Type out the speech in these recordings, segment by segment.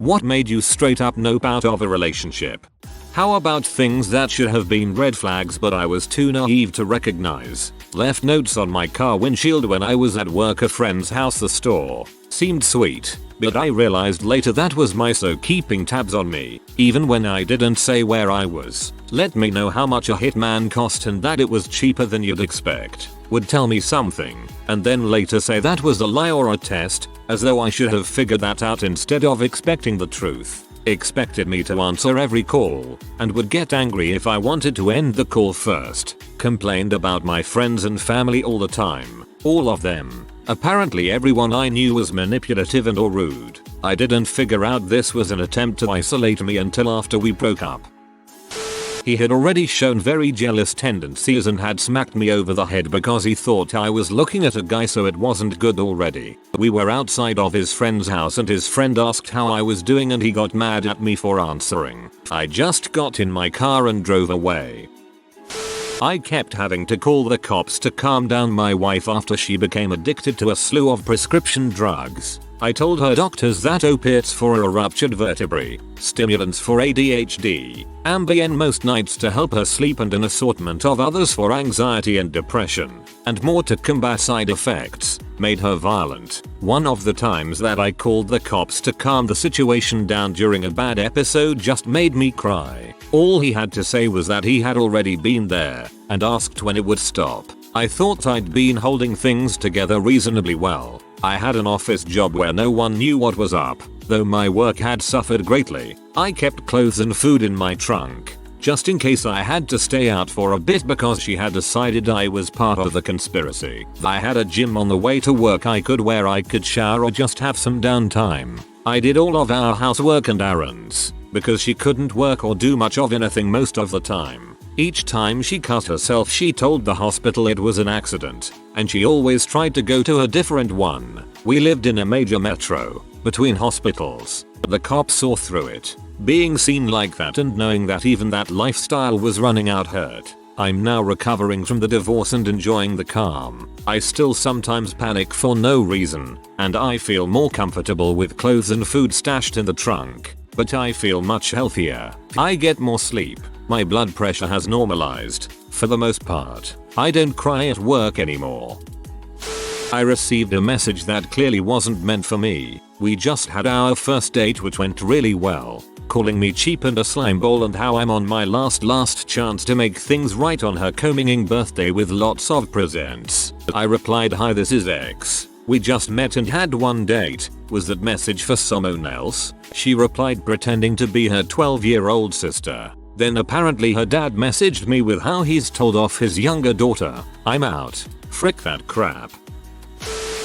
What made you straight up nope out of a relationship? How about things that should have been red flags but I was too naive to recognize? Left notes on my car windshield when I was at work. A friend's house. The store seemed sweet, but I realized later that was my so keeping tabs on me, even when I didn't say where I was. Let me know how much a hitman cost and that it was cheaper than you'd expect. Would tell me something, and then later say that was a lie or a test, as though I should have figured that out instead of expecting the truth. Expected me to answer every call, and would get angry if I wanted to end the call first. Complained about my friends and family all the time. All of them. Apparently everyone I knew was manipulative and or rude. I didn't figure out this was an attempt to isolate me until after we broke up. He had already shown very jealous tendencies and had smacked me over the head because he thought I was looking at a guy, so it wasn't good already. We were outside of his friend's house and his friend asked how I was doing and he got mad at me for answering. I just got in my car and drove away. I kept having to call the cops to calm down my wife after she became addicted to a slew of prescription drugs. I told her doctors that opiates for a ruptured vertebrae, stimulants for ADHD, Ambien most nights to help her sleep and an assortment of others for anxiety and depression, and more to combat side effects, made her violent. One of the times that I called the cops to calm the situation down during a bad episode just made me cry. All he had to say was that he had already been there, and asked when it would stop. I thought I'd been holding things together reasonably well. I had an office job where no one knew what was up, though my work had suffered greatly. I kept clothes and food in my trunk, just in case I had to stay out for a bit because she had decided I was part of the conspiracy. I had a gym on the way to work I could where I could shower or just have some downtime. I did all of our housework and errands, because she couldn't work or do much of anything most of the time. Each time she cut herself she told the hospital it was an accident, and she always tried to go to a different one. We lived in a major metro, between hospitals. The cops saw through it. Being seen like that and knowing that even that lifestyle was running out hurt. I'm now recovering from the divorce and enjoying the calm. I still sometimes panic for no reason, and I feel more comfortable with clothes and food stashed in the trunk. But I feel much healthier. I get more sleep. My blood pressure has normalized. For the most part, I don't cry at work anymore. I received a message that clearly wasn't meant for me. We just had our first date which went really well. Calling me cheap and a slimeball and how I'm on my last chance to make things right on her coming birthday with lots of presents. I replied, hi, this is X. We just met and had one date. Was that message for someone else? She replied pretending to be her 12-year-old sister. Then apparently her dad messaged me with how he's told off his younger daughter. I'm out. Frick that crap.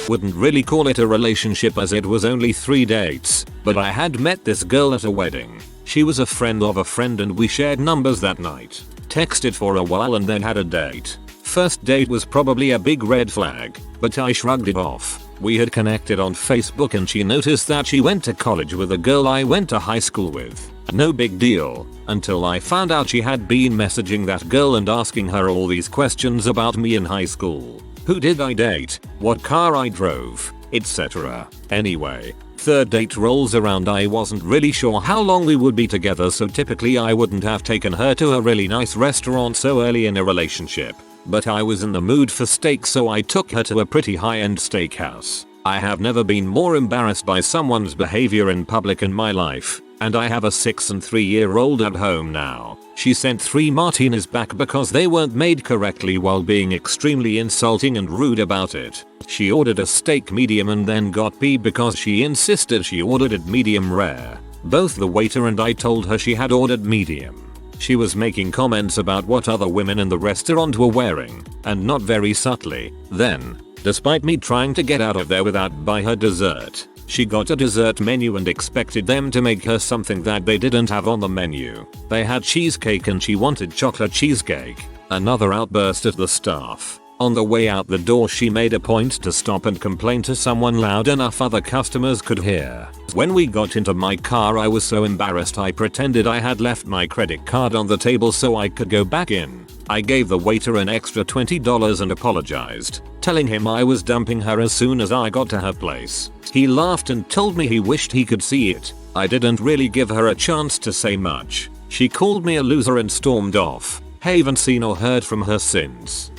Wouldn't really call it a relationship as it was only 3 dates, but I had met this girl at a wedding. She was a friend of a friend and we shared numbers that night. Texted for a while and then had a date. First date was probably a big red flag, but I shrugged it off. We had connected on Facebook and she noticed that she went to college with a girl I went to high school with. No big deal, until I found out she had been messaging that girl and asking her all these questions about me in high school. Who did I date, what car I drove, etc. Anyway, third date rolls around. I wasn't really sure how long we would be together, so typically I wouldn't have taken her to a really nice restaurant so early in a relationship. But I was in the mood for steak, so I took her to a pretty high-end steakhouse. I have never been more embarrassed by someone's behavior in public in my life, and I have a 6 and 3-year-old at home now. She sent 3 martinis back because they weren't made correctly while being extremely insulting and rude about it. She ordered a steak medium and then got peeved because she insisted she ordered it medium rare. Both the waiter and I told her she had ordered medium. She was making comments about what other women in the restaurant were wearing, and not very subtly. Then, despite me trying to get out of there without buy her dessert, she got a dessert menu and expected them to make her something that they didn't have on the menu. They had cheesecake and she wanted chocolate cheesecake. Another outburst at the staff. On the way out the door she made a point to stop and complain to someone loud enough other customers could hear. When we got into my car I was so embarrassed I pretended I had left my credit card on the table so I could go back in. I gave the waiter an extra $20 and apologized, telling him I was dumping her as soon as I got to her place. He laughed and told me he wished he could see it. I didn't really give her a chance to say much. She called me a loser and stormed off. Haven't seen or heard from her since.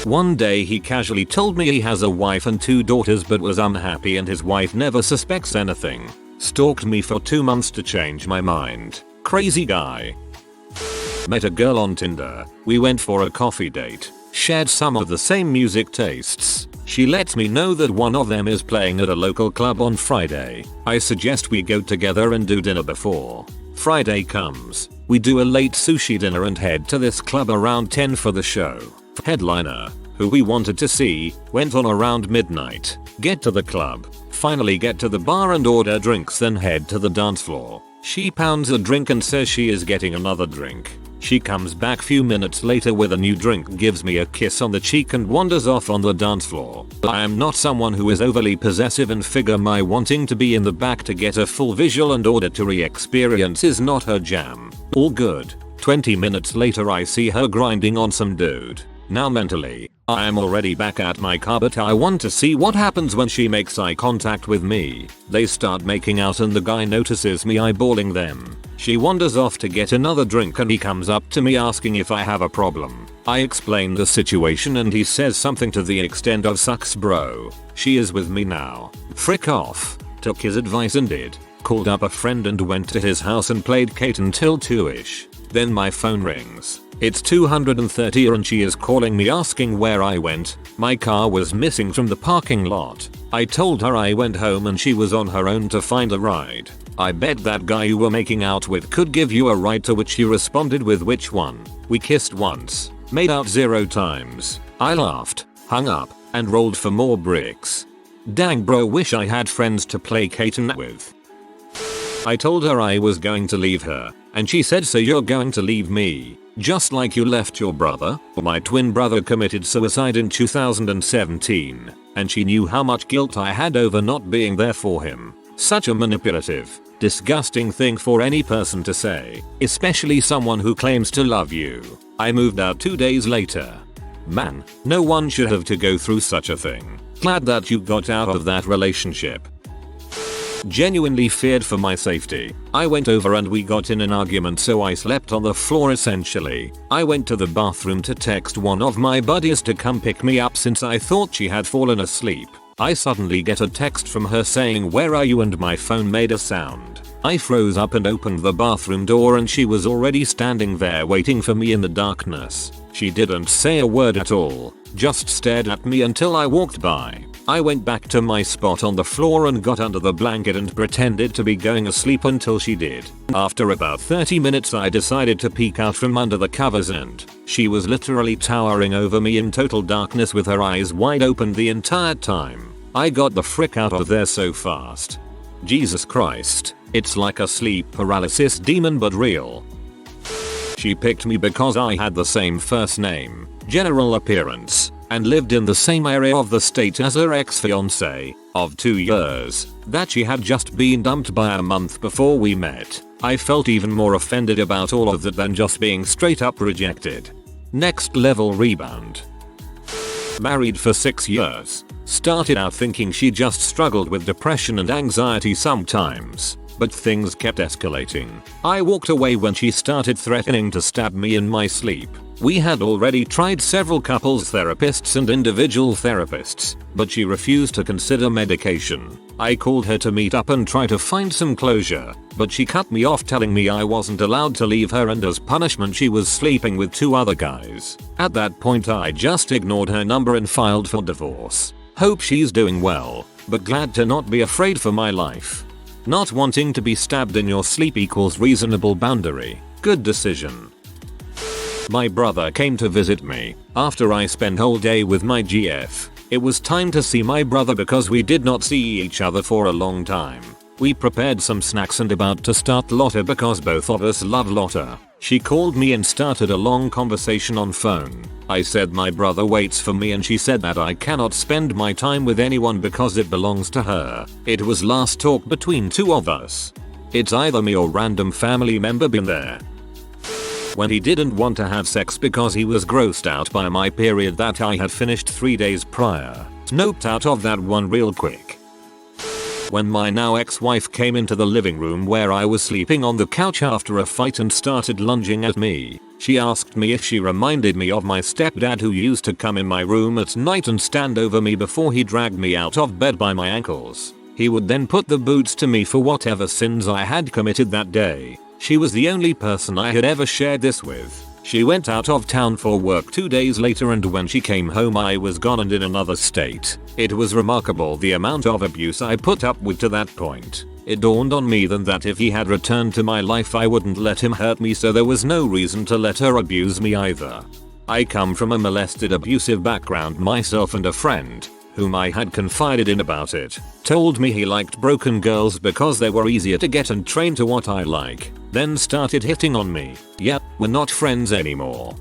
One day he casually told me he has a wife and 2 daughters but was unhappy and his wife never suspects anything. Stalked me for 2 months to change my mind. Crazy guy. Met a girl on Tinder. We went for a coffee date. Shared some of the same music tastes. She lets me know that one of them is playing at a local club on Friday. I suggest we go together and do dinner before. Friday comes. We do a late sushi dinner and head to this club around 10 for the show. Headliner, who we wanted to see, went on around midnight. Get to the club. Finally get to the bar and order drinks then head to the dance floor. She pounds a drink and says she is getting another drink. She comes back few minutes later with a new drink, gives me a kiss on the cheek and wanders off on the dance floor. I am not someone who is overly possessive and figure my wanting to be in the back to get a full visual and auditory experience is not her jam. All good. 20 minutes later I see her grinding on some dude. Now mentally, I am already back at my car but I want to see what happens when she makes eye contact with me. They start making out and the guy notices me eyeballing them. She wanders off to get another drink and he comes up to me asking if I have a problem. I explain the situation and he says something to the extent of "sucks bro. She is with me now. Frick off." Took his advice and did. Called up a friend and went to his house and played Kate until 2ish. Then my phone rings. It's 2:30 and she is calling me asking where I went. My car was missing from the parking lot. I told her I went home and she was on her own to find a ride. I bet that guy you were making out with could give you a ride, to which she responded with which one. We kissed once. Made out 0 times. I laughed, hung up, and rolled for more bricks. Dang bro, wish I had friends to play Kate with. I told her I was going to leave her, and she said, "So you're going to leave me? Just like you left your brother?" My twin brother committed suicide in 2017, and she knew how much guilt I had over not being there for him. Such a manipulative, disgusting thing for any person to say, especially someone who claims to love you. I moved out 2 days later. Man, no one should have to go through such a thing. Glad that you got out of that relationship. Genuinely feared for my safety. I went over and we got in an argument, so I slept on the floor essentially. I went to the bathroom to text one of my buddies to come pick me up since I thought she had fallen asleep. I suddenly get a text from her saying, "Where are you?" and my phone made a sound. I froze up and opened the bathroom door and she was already standing there waiting for me in the darkness. She didn't say a word at all, just stared at me until I walked by. I went back to my spot on the floor and got under the blanket and pretended to be going asleep until she did. After about 30 minutes I decided to peek out from under the covers and she was literally towering over me in total darkness with her eyes wide open the entire time. I got the frick out of there so fast. Jesus Christ, it's like a sleep paralysis demon but real. She picked me because I had the same first name, general appearance, and lived in the same area of the state as her ex-fiancé of 2 years that she had just been dumped by a month before we met. I felt even more offended about all of that than just being straight up rejected. Next level rebound. Married for 6 years. Started out thinking she just struggled with depression and anxiety sometimes, but things kept escalating. I walked away when she started threatening to stab me in my sleep. We had already tried several couples therapists and individual therapists, but she refused to consider medication. I called her to meet up and try to find some closure, but she cut me off telling me I wasn't allowed to leave her and as punishment she was sleeping with 2 other guys. At that point I just ignored her number and filed for divorce. Hope she's doing well, but glad to not be afraid for my life. Not wanting to be stabbed in your sleep equals reasonable boundary. Good decision. My brother came to visit me after I spent whole day with my GF. It was time to see my brother because we did not see each other for a long time. We prepared some snacks and about to start Lotta because both of us love Lotta. She called me and started a long conversation on phone. I said my brother waits for me and she said that I cannot spend my time with anyone because it belongs to her. It was last talk between two of us. It's either me or random family member been there. When he didn't want to have sex because he was grossed out by my period that I had finished 3 days prior. Note out of that one real quick. When my now ex-wife came into the living room where I was sleeping on the couch after a fight and started lunging at me, she asked me if she reminded me of my stepdad who used to come in my room at night and stand over me before he dragged me out of bed by my ankles. He would then put the boots to me for whatever sins I had committed that day. She was the only person I had ever shared this with. She went out of town for work 2 days later and when she came home I was gone and in another state. It was remarkable the amount of abuse I put up with to that point. It dawned on me then that if he had returned to my life I wouldn't let him hurt me, so there was no reason to let her abuse me either. I come from a molested abusive background myself, and a friend, whom I had confided in about it, told me he liked broken girls because they were easier to get and train to what I like, then started hitting on me. Yep, we're not friends anymore.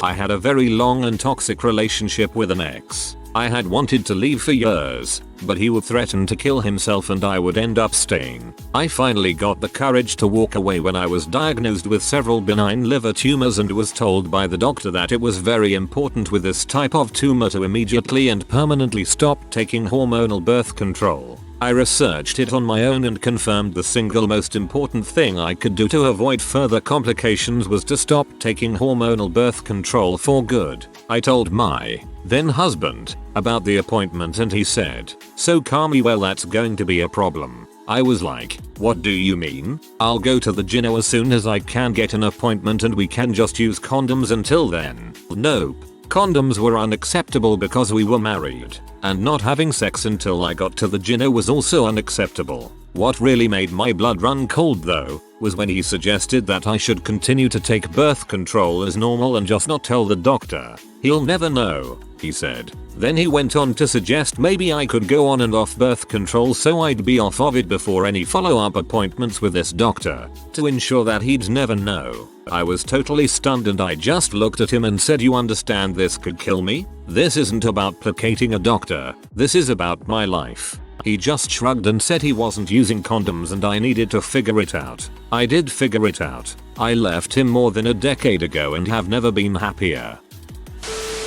I had a very long and toxic relationship with an ex. I had wanted to leave for years, but he would threaten to kill himself and I would end up staying. I finally got the courage to walk away when I was diagnosed with several benign liver tumors and was told by the doctor that it was very important with this type of tumor to immediately and permanently stop taking hormonal birth control. I researched it on my own and confirmed the single most important thing I could do to avoid further complications was to stop taking hormonal birth control for good. I told my then husband about the appointment and he said, so calmly, well, that's going to be a problem. I was like, what do you mean? I'll go to the gyno as soon as I can get an appointment and we can just use condoms until then. Nope. Condoms were unacceptable because we were married, and not having sex until I got to the gyno was also unacceptable. What really made my blood run cold though, was when he suggested that I should continue to take birth control as normal and just not tell the doctor. He'll never know, he said. Then he went on to suggest maybe I could go on and off birth control so I'd be off of it before any follow-up appointments with this doctor, to ensure that he'd never know. I was totally stunned and I just looked at him and said, you understand this could kill me? This isn't about placating a doctor, this is about my life. He just shrugged and said he wasn't using condoms and I needed to figure it out. I did figure it out. I left him more than a decade ago and have never been happier.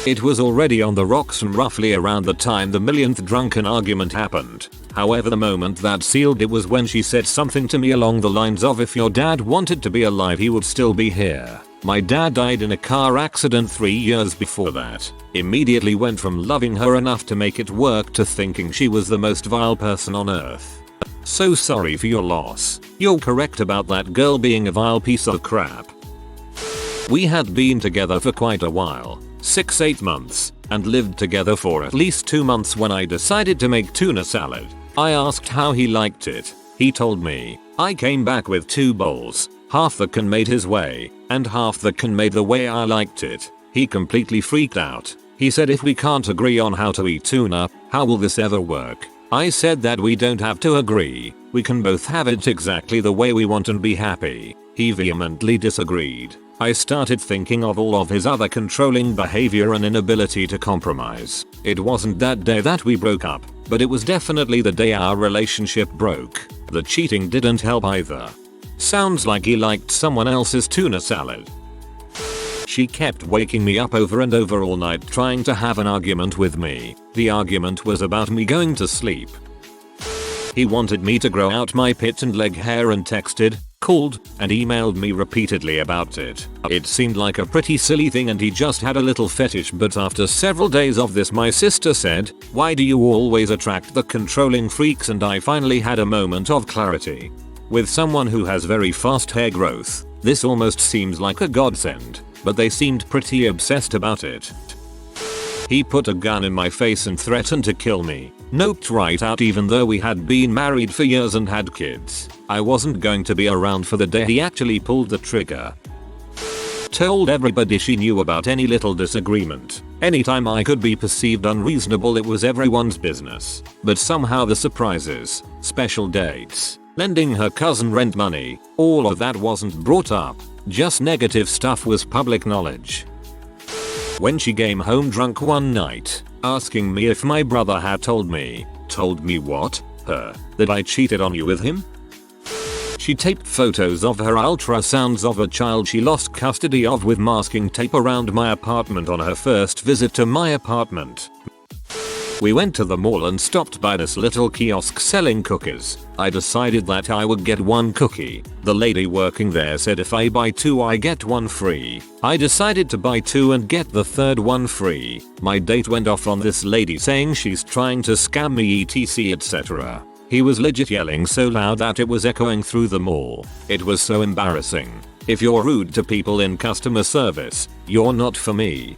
It was already on the rocks and roughly around the time the millionth drunken argument happened. However, the moment that sealed it was when she said something to me along the lines of, if your dad wanted to be alive he would still be here. My dad died in a car accident 3 years before that. Immediately went from loving her enough to make it work to thinking she was the most vile person on earth. So sorry for your loss. You're correct about that girl being a vile piece of crap. We had been together for quite a while, 6-8 months, and lived together for at least 2 months when I decided to make tuna salad. I asked how he liked it. He told me. I came back with 2 bowls, half the can made his way, and half the can made the way I liked it. He completely freaked out. He said, if we can't agree on how to eat tuna, how will this ever work? I said that we don't have to agree. We can both have it exactly the way we want and be happy. He vehemently disagreed. I started thinking of all of his other controlling behavior and inability to compromise. It wasn't that day that we broke up, but it was definitely the day our relationship broke. The cheating didn't help either. Sounds like he liked someone else's tuna salad. She kept waking me up over and over all night trying to have an argument with me. The argument was about me going to sleep. He wanted me to grow out my pit and leg hair and texted, called, and emailed me repeatedly about it. It seemed like a pretty silly thing and he just had a little fetish, but after several days of this my sister said, why do you always attract the controlling freaks? And I finally had a moment of clarity. With someone who has very fast hair growth, this almost seems like a godsend, but they seemed pretty obsessed about it. He put a gun in my face and threatened to kill me. Noped right out even though we had been married for years and had kids. I wasn't going to be around for the day he actually pulled the trigger. Told everybody she knew about any little disagreement. Anytime I could be perceived unreasonable it was everyone's business. But somehow the surprises, special dates, lending her cousin rent money, all of that wasn't brought up. Just negative stuff was public knowledge. When she came home drunk one night, asking me if my brother had told me. Told me what? Her. That I cheated on you with him? She taped photos of her ultrasounds of a child she lost custody of with masking tape around my apartment on her first visit to my apartment. We went to the mall and stopped by this little kiosk selling cookies. I decided that I would get one cookie. The lady working there said if I buy 2 I get 1 free. I decided to buy 2 and get the third one free. My date went off on this lady saying she's trying to scam me etc etc. He was legit yelling so loud that it was echoing through the mall. It was so embarrassing. If you're rude to people in customer service, you're not for me.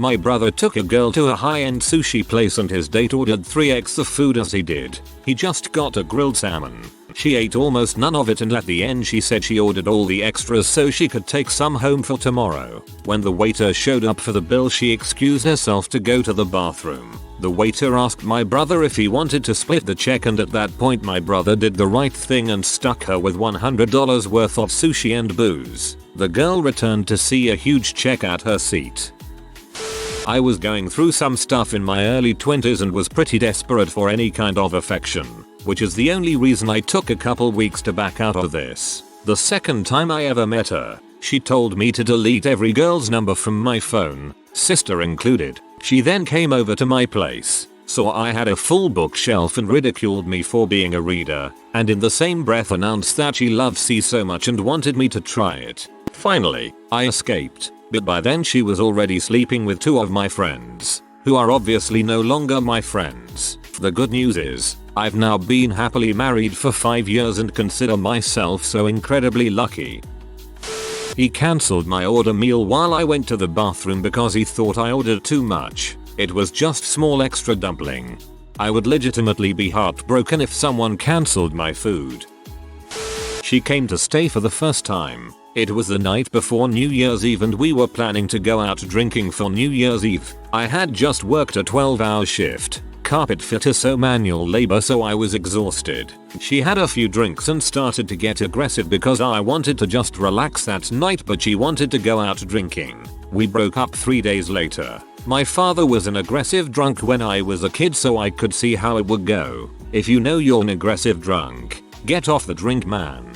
My brother took a girl to a high-end sushi place and his date ordered 3x the food as he did. He just got a grilled salmon. She ate almost none of it and at the end she said she ordered all the extras so she could take some home for tomorrow. When the waiter showed up for the bill she excused herself to go to the bathroom. The waiter asked my brother if he wanted to split the check and at that point my brother did the right thing and stuck her with $100 worth of sushi and booze. The girl returned to see a huge check at her seat. I was going through some stuff in my early 20s and was pretty desperate for any kind of affection, which is the only reason I took a couple weeks to back out of this. The second time I ever met her, she told me to delete every girl's number from my phone, sister included. She then came over to my place, saw I had a full bookshelf and ridiculed me for being a reader, and in the same breath announced that she loved C so much and wanted me to try it. Finally, I escaped. But by then she was already sleeping with 2 of my friends, who are obviously no longer my friends. The good news is, I've now been happily married for 5 years and consider myself so incredibly lucky. He cancelled my order meal while I went to the bathroom because he thought I ordered too much. It was just small extra dumpling. I would legitimately be heartbroken if someone cancelled my food. She came to stay for the first time. It was the night before New Year's Eve and we were planning to go out drinking for New Year's Eve. I had just worked a 12-hour shift, carpet fitter so manual labor so I was exhausted. She had a few drinks and started to get aggressive because I wanted to just relax that night but she wanted to go out drinking. We broke up 3 days later. My father was an aggressive drunk when I was a kid so I could see how it would go. If you know you're an aggressive drunk, get off the drink man.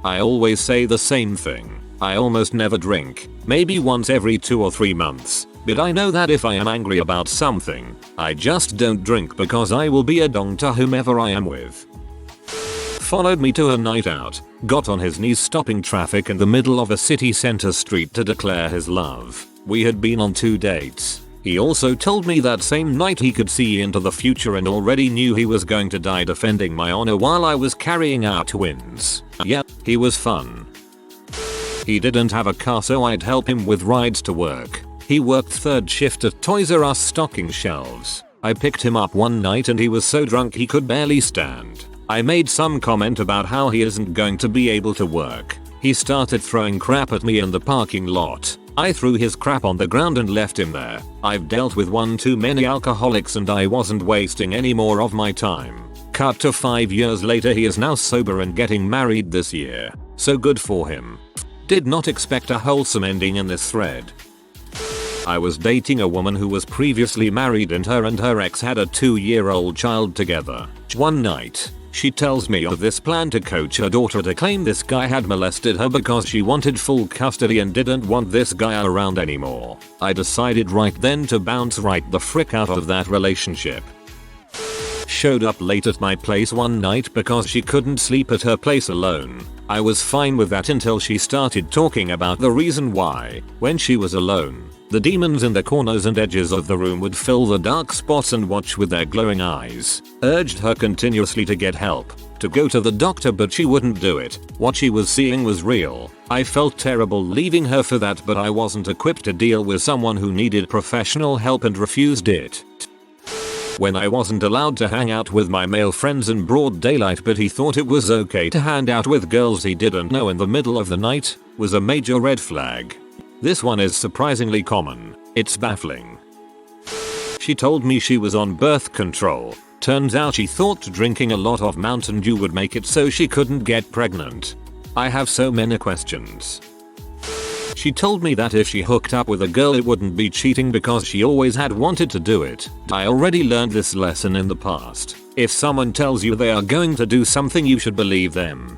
I always say the same thing. I almost never drink, maybe once every 2 or 3 months, but I know that if I am angry about something, I just don't drink because I will be a dong to whomever I am with. Followed me to a night out, got on his knees stopping traffic in the middle of a city center street to declare his love. We had been on 2 dates. He also told me that same night he could see into the future and already knew he was going to die defending my honor while I was carrying out twins. Yep, he was fun. He didn't have a car so I'd help him with rides to work. He worked 3rd shift at Toys R Us stocking shelves. I picked him up one night and he was so drunk he could barely stand. I made some comment about how he isn't going to be able to work. He started throwing crap at me in the parking lot. I threw his crap on the ground and left him there. I've dealt with one too many alcoholics and I wasn't wasting any more of my time. Cut to 5 years later he is now sober and getting married this year. So good for him. Did not expect a wholesome ending in this thread. I was dating a woman who was previously married and her ex had a 2-year-old child together. One night, she tells me of this plan to coach her daughter to claim this guy had molested her because she wanted full custody and didn't want this guy around anymore. I decided right then to bounce right the frick out of that relationship. Showed up late at my place one night because she couldn't sleep at her place alone. I was fine with that until she started talking about the reason why, when she was alone, the demons in the corners and edges of the room would fill the dark spots and watch with their glowing eyes. Urged her continuously to get help, to go to the doctor but she wouldn't do it. What she was seeing was real. I felt terrible leaving her for that but I wasn't equipped to deal with someone who needed professional help and refused it. When I wasn't allowed to hang out with my male friends in broad daylight but he thought it was okay to hang out with girls he didn't know in the middle of the night, was a major red flag. This one is surprisingly common. It's baffling. She told me she was on birth control. Turns out she thought drinking a lot of Mountain Dew would make it so she couldn't get pregnant. I have so many questions. She told me that if she hooked up with a girl it wouldn't be cheating because she always had wanted to do it. I already learned this lesson in the past. If someone tells you they are going to do something you should believe them.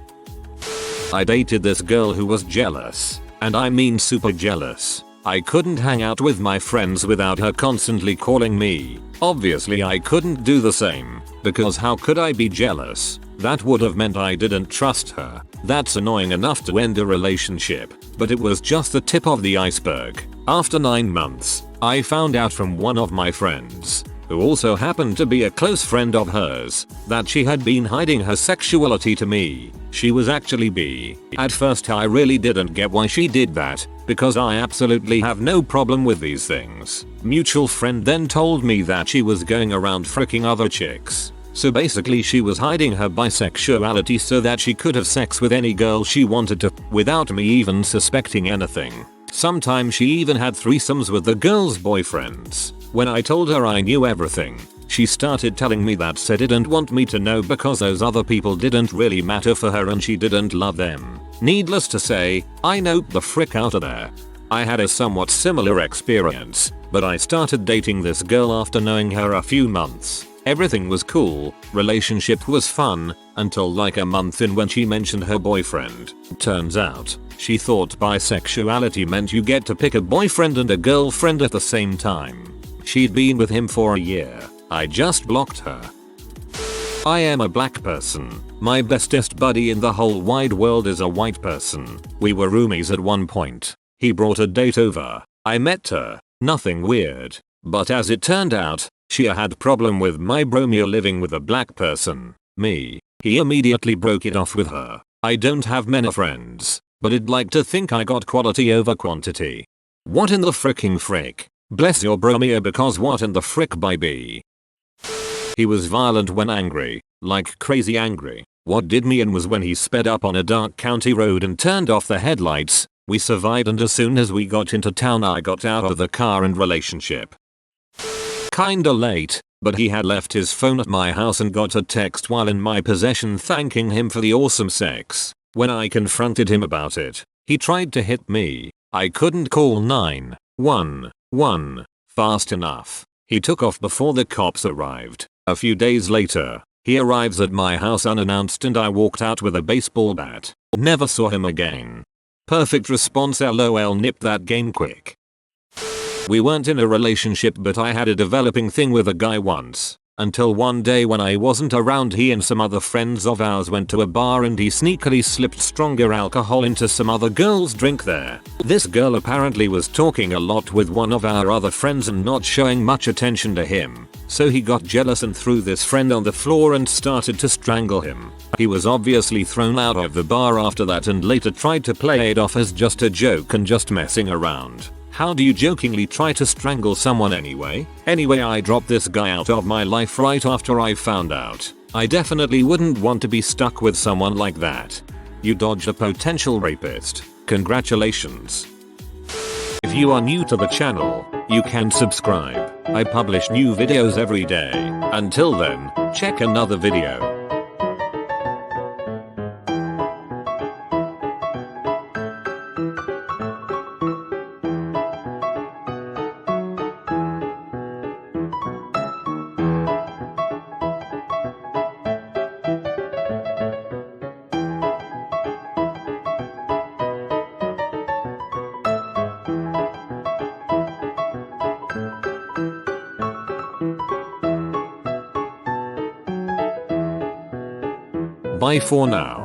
I dated this girl who was jealous. And I mean super jealous. I couldn't hang out with my friends without her constantly calling me. Obviously I couldn't do the same, because how could I be jealous? That would have meant I didn't trust her. That's annoying enough to end a relationship, but it was just the tip of the iceberg. After 9 months, I found out from one of my friends, who also happened to be a close friend of hers, that she had been hiding her sexuality to me. She was actually bi. At first I really didn't get why she did that, because I absolutely have no problem with these things. Mutual friend then told me that she was going around fricking other chicks. So basically she was hiding her bisexuality so that she could have sex with any girl she wanted to, without me even suspecting anything. Sometimes she even had threesomes with the girl's boyfriends. When I told her I knew everything, she started telling me that she didn't want me to know because those other people didn't really matter for her and she didn't love them. Needless to say, I noped the frick out of there. I had a somewhat similar experience, but I started dating this girl after knowing her a few months. Everything was cool, relationship was fun, until like a month in when she mentioned her boyfriend. Turns out, she thought bisexuality meant you get to pick a boyfriend and a girlfriend at the same time. She'd been with him for a year. I just blocked her. I am a black person. My bestest buddy in the whole wide world is a white person. We were roomies at one point. He brought a date over. I met her. Nothing weird. But as it turned out, she had problem with my bromeo living with a black person. Me. He immediately broke it off with her. I don't have many friends, but I'd like to think I got quality over quantity. What in the fricking frick? Bless your bromeo because what in the frick by B? He was violent when angry, like crazy angry. What did me in was when he sped up on a dark county road and turned off the headlights. We survived and as soon as we got into town I got out of the car and relationship. Kinda late, but he had left his phone at my house and got a text while in my possession thanking him for the awesome sex. When I confronted him about it, he tried to hit me. I couldn't call 911 fast enough. He took off before the cops arrived. A few days later, he arrives at my house unannounced and I walked out with a baseball bat. Never saw him again. Perfect response, lol, nip that game quick. We weren't in a relationship but I had a developing thing with a guy once. Until one day when I wasn't around he and some other friends of ours went to a bar and he sneakily slipped stronger alcohol into some other girl's drink there. This girl apparently was talking a lot with one of our other friends and not showing much attention to him. So he got jealous and threw this friend on the floor and started to strangle him. He was obviously thrown out of the bar after that and later tried to play it off as just a joke and just messing around. How do you jokingly try to strangle someone anyway? Anyway, I dropped this guy out of my life right after I found out. I definitely wouldn't want to be stuck with someone like that. You dodged a potential rapist. Congratulations. If you are new to the channel, you can subscribe. I publish new videos every day. Until then, check another video. Bye for now.